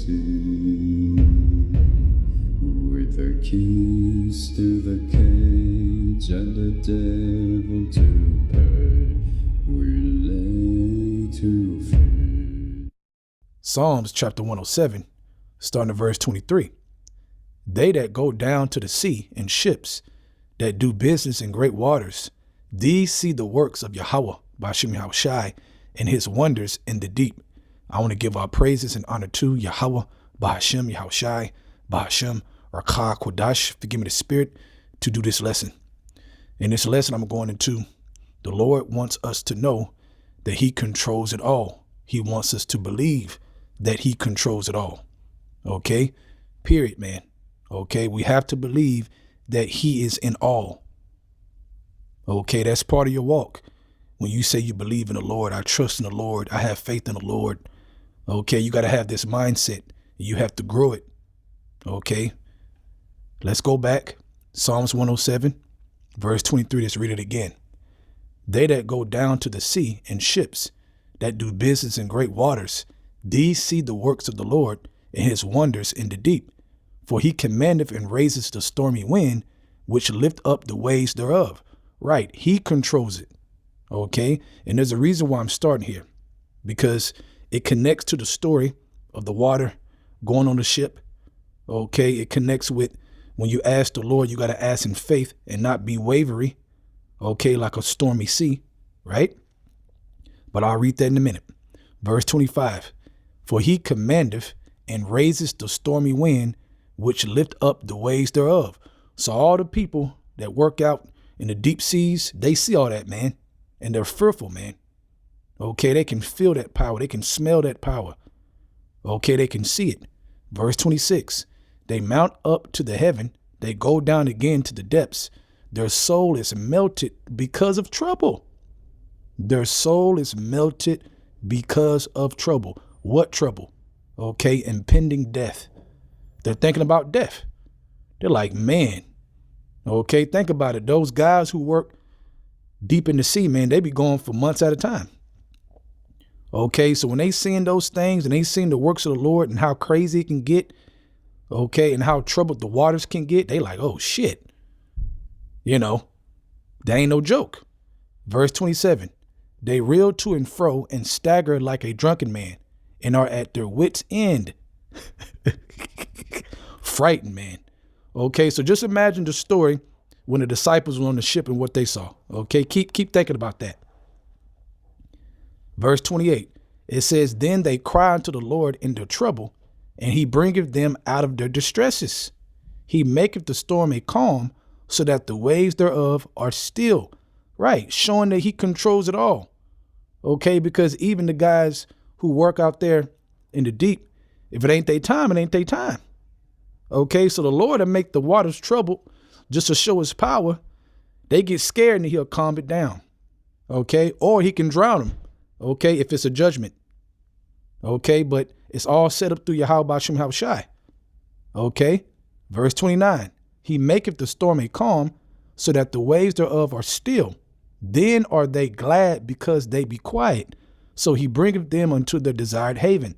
sea, with the keys to the cage and the devil to pay, we lay to fear. Psalms chapter 107, starting at verse 23. They that go down to the sea in ships, that do business in great waters, these see the works of YAHAWAH, BAHASHAM YAHAWASHI, and his wonders in the deep. I want to give our praises and honor to YAHAWAH, BAHASHAM YAHAWASHI, BAHASHAM, or Kodash, forgive me the spirit, to do this lesson. In this lesson, I'm going into, the Lord wants us to know that he controls it all. He wants us to believe that he controls it all. Okay? Period, man. Okay? We have to believe that he is in all. Okay? That's part of your walk. When you say you believe in the Lord, I trust in the Lord, I have faith in the Lord. Okay? You got to have this mindset. You have to grow it. Okay? Let's go back. Psalms 107, verse 23. Let's read it again. They that go down to the sea in ships, that do business in great waters, these see the works of the Lord and his wonders in the deep. For he commandeth and raises the stormy wind, which lift up the waves thereof. Right. He controls it. Okay. And there's a reason why I'm starting here, because it connects to the story of the water going on the ship. Okay. It connects with when you ask the Lord, you got to ask in faith and not be wavery. Okay. Like a stormy sea. Right. But I'll read that in a minute. Verse 25. For he commandeth and raises the stormy wind, which lift up the waves thereof. So all the people that work out in the deep seas, they see all that, man. And they're fearful, man. Okay, they can feel that power. They can smell that power. Okay, they can see it. Verse 26. They mount up to the heaven. They go down again to the depths. Their soul is melted because of trouble. Their soul is melted because of trouble. What trouble? Okay, impending death. They're thinking about death. They're like, man, okay, think about it. Those guys who work deep in the sea, man, they be going for months at a time. Okay, so when they seeing those things and they seeing the works of the Lord and how crazy it can get, okay, and how troubled the waters can get, they like, oh, shit. You know, that ain't no joke. Verse 27, they reel to and fro and stagger like a drunken man and are at their wits' end. Frightened, man. Okay, so just imagine the story when the disciples were on the ship and what they saw. Okay, keep thinking about that. Verse 28, it says, then they cry unto the Lord in their trouble, and he bringeth them out of their distresses. He maketh the storm a calm, so that the waves thereof are still. Right, showing that he controls it all. Okay, because even the guys who work out there in the deep, if it ain't their time, it ain't their time. Okay, so the Lord will make the waters troubled just to show his power. They get scared and he'll calm it down. Okay, or he can drown them. Okay, if it's a judgment. Okay, but it's all set up through YAHAWAH BAHASHAM YAHAWASHI. Okay, verse 29. He maketh the storm a calm, so that the waves thereof are still. Then are they glad because they be quiet. So he bringeth them unto their desired haven.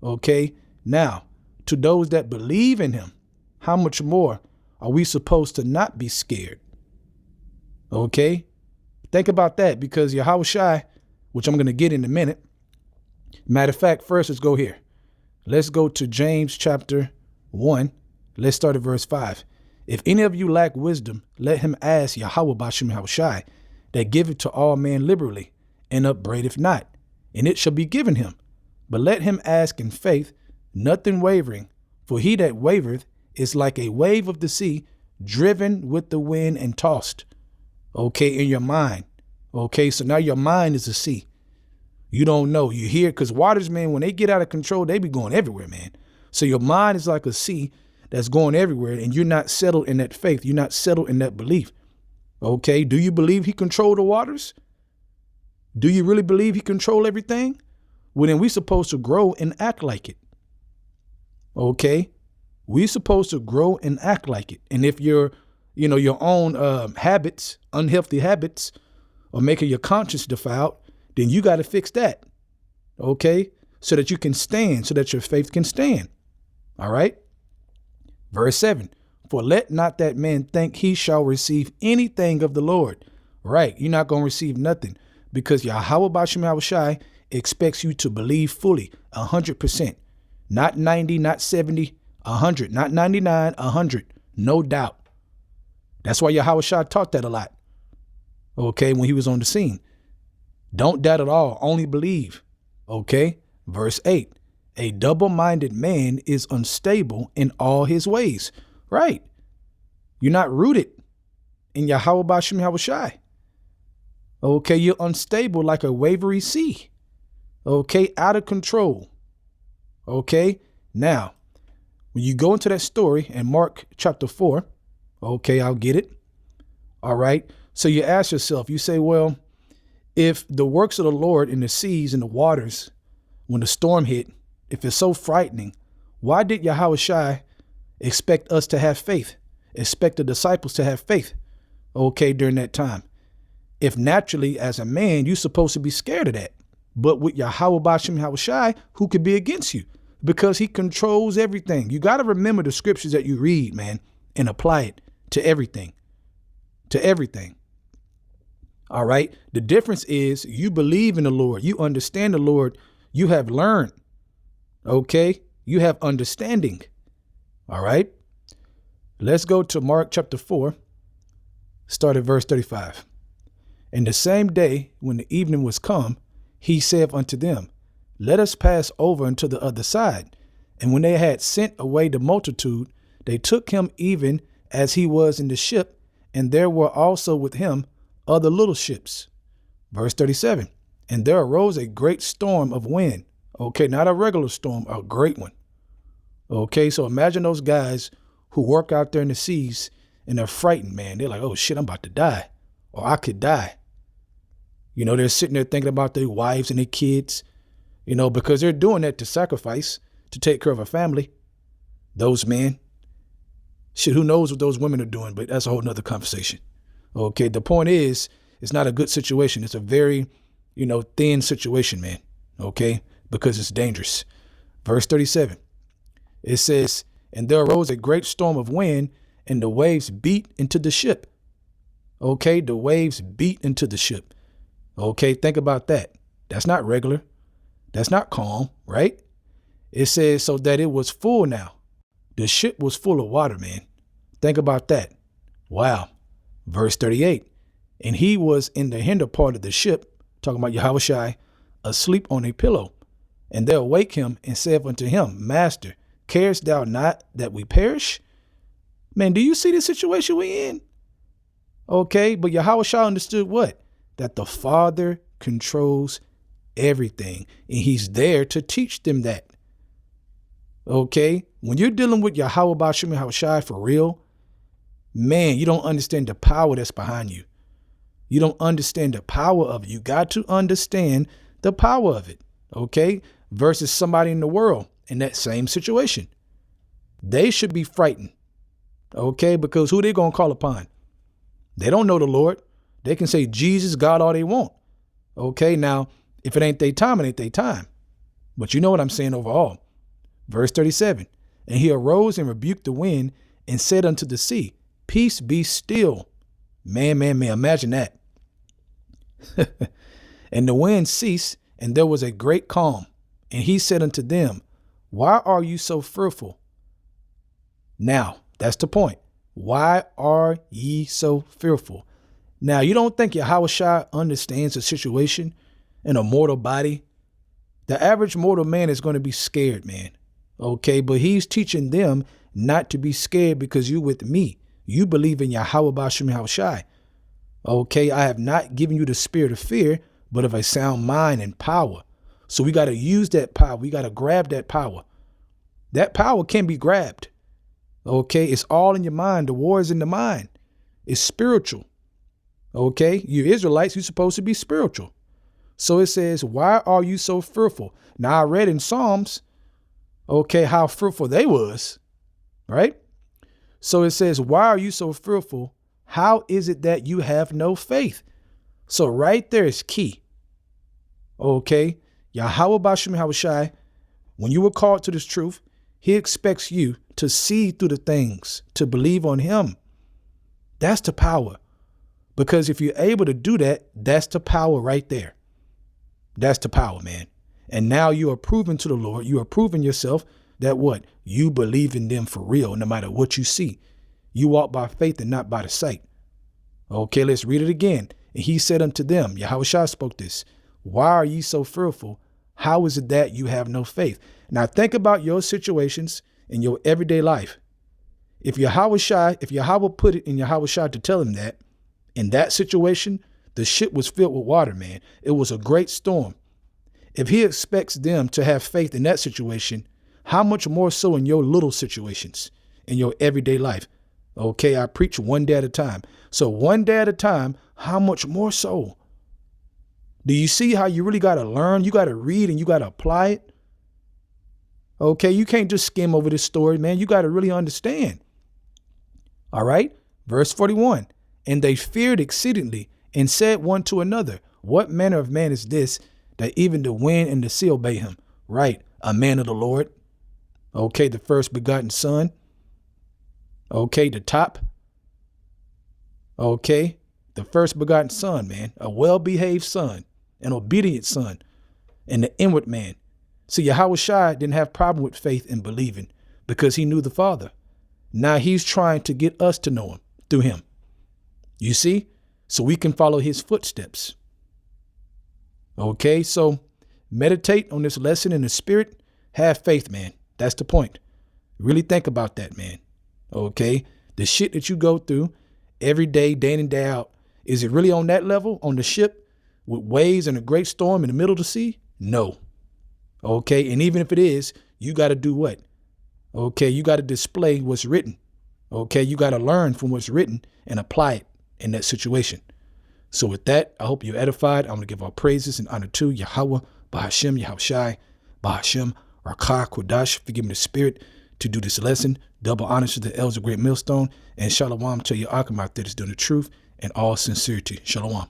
Okay, now to those that believe in him, how much more are we supposed to not be scared? Okay, think about that, because YAHAWASHI, which I'm going to get in a minute. Matter of fact, first, let's go here. Let's go to James chapter 1. Let's start at verse 5. If any of you lack wisdom, let him ask YAHAWAH BAHASHAM YAHAWASHI, that giveth to all men liberally, and upbraideth not, and it shall be given him. But let him ask in faith, nothing wavering. For he that wavereth is like a wave of the sea, driven with the wind and tossed. Okay, in your mind. Okay, so now your mind is a sea. You don't know. You hear, because waters, man, when they get out of control, they be going everywhere, man. So your mind is like a sea that's going everywhere, and you're not settled in that faith. You're not settled in that belief. Okay, do you believe he controlled the waters? Do you really believe he controlled everything? Well, then we're supposed to grow and act like it. Okay, we're supposed to grow and act like it. And if your own habits, unhealthy habits, are making your conscience defiled, then you got to fix that. Okay, so that you can stand, so that your faith can stand. All right. Verse 7, for let not that man think he shall receive anything of the Lord. Right. You're not going to receive nothing, because YAHAWASHI expects you to believe fully, 100%, not 90, not 70, 100, not 99, 100. No doubt. That's why YAHAWASHI taught that a lot. Okay. When he was on the scene, don't doubt at all. Only believe. Okay. Verse 8, a double-minded man is unstable in all his ways. Right. You're not rooted in YAHAWASHI. Okay. You're unstable like a wavery sea. Okay. Out of control. Okay. Now, when you go into that story in Mark chapter 4, okay, I'll get it. All right. So you ask yourself, you say, well, if the works of the Lord in the seas and the waters, when the storm hit, if it's so frightening, why did YAHAWASHI expect us to have faith, expect the disciples to have faith, okay, during that time? If naturally, as a man, you're supposed to be scared of that. But with YAHAWASHI, who could be against you? Because he controls everything. You got to remember the scriptures that you read, man, and apply it to everything, to everything. All right. The difference is you believe in the Lord. You understand the Lord. You have learned. OK, you have understanding. All right. Let's go to Mark chapter 4. Start at verse 35. And the same day when the evening was come, he said unto them, let us pass over unto the other side. And when they had sent away the multitude, they took him even as he was in the ship. And there were also with him other little ships. Verse 37. And there arose a great storm of wind. Okay, not a regular storm, a great one. Okay, so imagine those guys who work out there in the seas and they're frightened, man. They're like, oh shit, I'm about to die, or I could die. You know, they're sitting there thinking about their wives and their kids, you know, because they're doing that to sacrifice, to take care of a family. Those men. Shit, who knows what those women are doing, but that's a whole nother conversation. Okay, the point is, it's not a good situation. It's a very, you know, thin situation, man. Okay, because it's dangerous. Verse 37, it says, and there arose a great storm of wind, and the waves beat into the ship. Okay, the waves beat into the ship. Okay, think about that. That's not regular. That's not calm, right? It says so that it was full now. The ship was full of water, man. Think about that. Wow. Verse 38, and he was in the hinder part of the ship, talking about YAHAWASHI, asleep on a pillow. And they awake him and said unto him, Master, carest thou not that we perish? Man, do you see the situation we in? Okay, but YAHAWASHI understood what? That the Father controls everything, and he's there to teach them that. Okay, when you're dealing with YAHAWASHI for real, man, you don't understand the power that's behind you. You don't understand the power of it. You got to understand the power of it. Okay, versus somebody in the world in that same situation. They should be frightened. Okay, because who they going to call upon? They don't know the Lord. They can say Jesus, God, all they want. Okay, now, if it ain't their time, it ain't their time. But you know what I'm saying overall. Verse 37, and he arose and rebuked the wind and said unto the sea, peace, be still. Man, imagine that. And the wind ceased, and there was a great calm. And he said unto them, why are you so fearful? Now, that's the point. Why are ye so fearful? Now, you don't think YAHAWASHI understands the situation in a mortal body? The average mortal man is going to be scared, man. Okay, but he's teaching them not to be scared because you with me. You believe in YAHAWASHI. Okay, I have not given you the spirit of fear, but of a sound mind and power. So we got to use that power. We got to grab that power. That power can be grabbed. Okay, it's all in your mind. The war is in the mind. It's spiritual. Okay, you Israelites, you're supposed to be spiritual. So it says, why are you so fearful? Now I read in Psalms, okay, how fearful they was, right? So it says, why are you so fearful? How is it that you have no faith? So right there is key. Okay, YAHAWASHI, when you were called to this truth, he expects you to see through the things, to believe on him. That's the power. Because if you're able to do that, that's the power right there. That's the power, man. And now you are proving to the Lord, you are proving yourself that what? You believe in them for real, no matter what you see. You walk by faith and not by the sight. Okay, let's read it again. And he said unto them, Yahawashi spoke this, why are ye so fearful? How is it that you have no faith? Now think about your situations in your everyday life. If Yahweh put it in Yahawashi to tell him that, in that situation, the ship was filled with water, man. It was a great storm. If he expects them to have faith in that situation, how much more so in your little situations, in your everyday life? Okay, I preach one day at a time. So one day at a time, how much more so? Do you see how you really got to learn? You got to read and you got to apply it. Okay, you can't just skim over this story, man. You got to really understand. All right, verse 41. And they feared exceedingly and said one to another, what manner of man is this that even the wind and the sea obey him? Right, a man of the Lord. Okay, the first begotten son. Okay, the top. Okay, the first begotten son, man, a well-behaved son, an obedient son, and the inward man. See, Yahawashi didn't have problem with faith and believing because he knew the Father. Now he's trying to get us to know him through him. You see, so we can follow his footsteps. Okay, so meditate on this lesson in the spirit. Have faith, man. That's the point. Really think about that, man. Okay, the shit that you go through every day, day in and day out, is it really on that level on the ship with waves and a great storm in the middle of the sea? No. Okay, and even if it is, you got to do what? Okay, you got to display what's written. Okay, you got to learn from what's written and apply it in that situation. So with that, I hope you're edified. I'm going to give all praises and honor to Yahawah, BAHASHAM, Yahawashi, BAHASHAM, Rakah, Kodash, forgive me the spirit to do this lesson. Double honors to the elders of Great Millstone, and shalom to your Akamah that is doing the truth and all sincerity. Shalom.